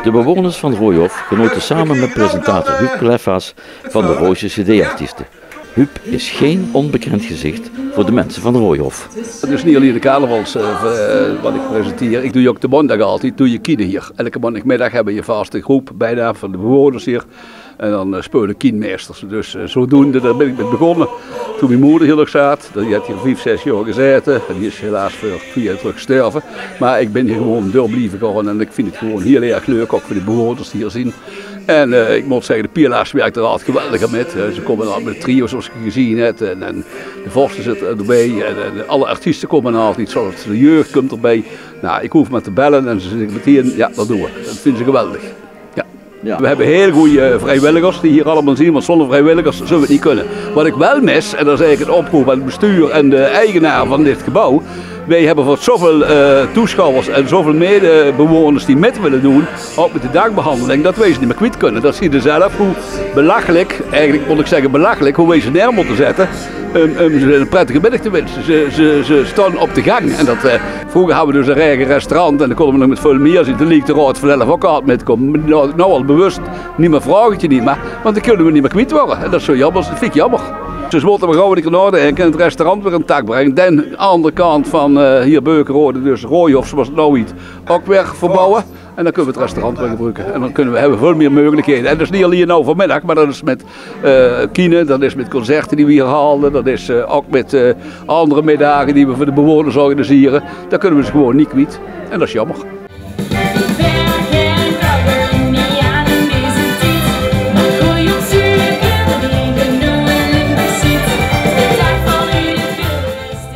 De bewoners van Rooihof genoten samen met presentator Huub Kleffaas van de Roosje CD-artiesten. Huub is geen onbekend gezicht voor de mensen van Rooihof. Het is niet alleen de carnavals wat ik presenteer. Ik doe je ook de maandag altijd, doe je kine hier. Elke maandagmiddag hebben je vaste groep bijna van de bewoners hier. En dan spelen kienmeesters. Dus zodoende, daar ben ik mee begonnen. Toen mijn moeder hier nog zat, die had hier 5, 6 jaar gezeten. En die is helaas voor 4 jaar terug gestorven. Maar ik ben hier gewoon door blijven gaan en ik vind het gewoon heel erg leuk, ook voor de bewoners die hier zien. En ik moet zeggen, de Pielaars werkt er altijd geweldig mee. Ze komen altijd met trio zoals je gezien hebt. En de vorsten zitten erbij. En alle artiesten komen altijd, zoals de jeugd komt erbij. Nou, ik hoef maar te bellen en ze zeggen meteen, ja, dat doen we. Dat vinden ze geweldig. Ja. We hebben heel goede vrijwilligers die hier allemaal zien, want zonder vrijwilligers zullen we het niet kunnen. Wat ik wel mis, en dat is eigenlijk een oproep aan het bestuur en de eigenaar van dit gebouw. Wij hebben voor zoveel toeschouwers en zoveel medebewoners die mee willen doen, ook met de dagbehandeling, dat wij ze niet meer kwijt kunnen. Dat zie je zelf hoe belachelijk, eigenlijk moet ik zeggen belachelijk, hoe wij ze neer moeten zetten om ze een prettige middag te wensen. Ze staan op de gang. En vroeger hadden we dus een eigen restaurant en dan konden we nog met veel meer zien. Toen liep de raad vanzelf ook altijd metkomen. Nou al bewust, niet meer vragen het je niet meer, want dan kunnen we niet meer kwijt worden. En dat is zo jammer, dat vind ik jammer. Dus moeten we gauw in orde en het restaurant weer een tak brengen. Dan aan de andere kant van hier Beukenrode, dus Rooihof zoals het nou heet, ook weer verbouwen. En dan kunnen we het restaurant weer gebruiken. En dan hebben we veel meer mogelijkheden. En dat is niet alleen nou vanmiddag, maar dat is met kine, dat is met concerten die we hier halen. Dat is ook met andere middagen die we voor de bewoners organiseren. Daar kunnen we ze gewoon niet kwijt. En dat is jammer.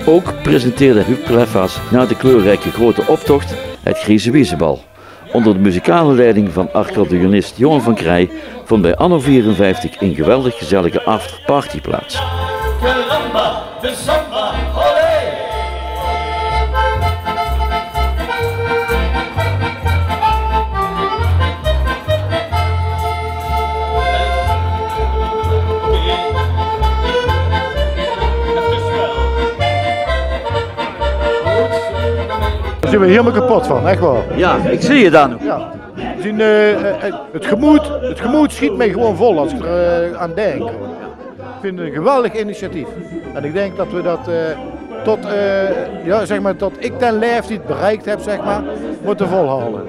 Ook presenteerde Huub Kleffaas na de kleurrijke grote optocht het Grieze Wiesebal. Onder de muzikale leiding van accordeonist Johan van Krij vond bij Anno 54 een geweldig gezellige afterparty plaats. Daar zijn we helemaal kapot van, echt wel. Ja, ik zie je dan ook. Ja. We zien, het gemoed schiet mij gewoon vol als ik er aan denk. Ik vind het een geweldig initiatief. En ik denk dat we dat tot ik ten leeftijd bereikt heb, zeg maar, moeten volhouden.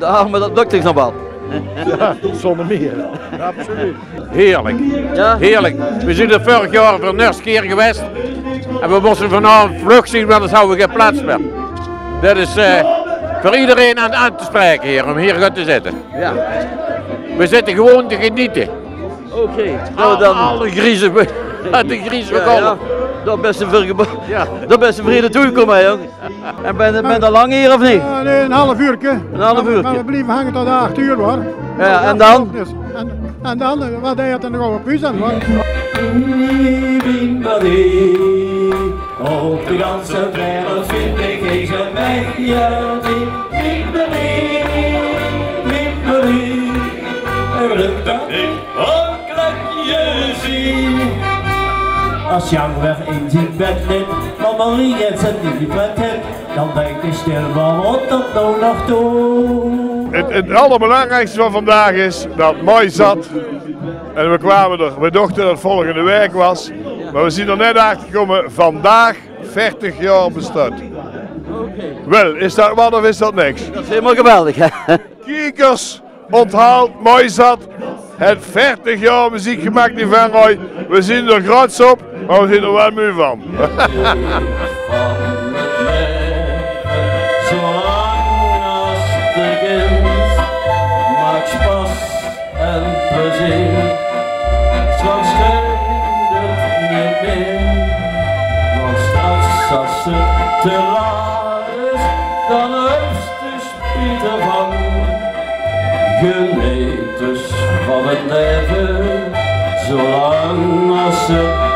Ja, maar dat lukt toch nog wel? Ja, zonder meer. Ja, absoluut. Heerlijk. Ja? Heerlijk. We zijn er vorig jaar voor de eerste keer geweest. En we moesten vanavond vlug zien, want dan zouden we geen plaats meer. Dat is voor iedereen aan te spreken hier, om hier goed te zitten. Ja. We zitten gewoon te genieten. Oké. Nou dan. Alle griezen, de griezen begonnen. Ja. Dat best een vrede toegekomen, jong. En ben je lang hier of niet? Ja, nee, een half uurtje. Een half uurtje. Maar we blijven hangen tot 8 uur hoor. Ja, en dan? En dan, wat deed er nog op u dan hoor? Op de ganse wereld vind ik deze meisje die Wimbelie, Wimbelie. En lukt dat ik ook laat je zien. Als Jan weer in zijn bed ligt, maar Marie het zijn liefde heeft, dan denk ik stil wat dat nou nog doet. Het allerbelangrijkste van vandaag is dat het mooi zat. En we kwamen er, we dachten dat het volgende week was. Maar we zijn er net achter gekomen, vandaag 40 jaar bestaat. Wel, is dat wat of is dat niks? Dat is helemaal geweldig, hè? Kijkers, onthaald, mooi zat. Het 40 jaar muziek gemaakt in Van Rooij. We zijn er trots op, maar we zijn er wel moe van. Zolang als het begint, maakt spas en plezier. Straks schijnt het niet meer, want straks als het te laat is, dan heeft de spijt ervan. Geniet dus van het leven, zolang als het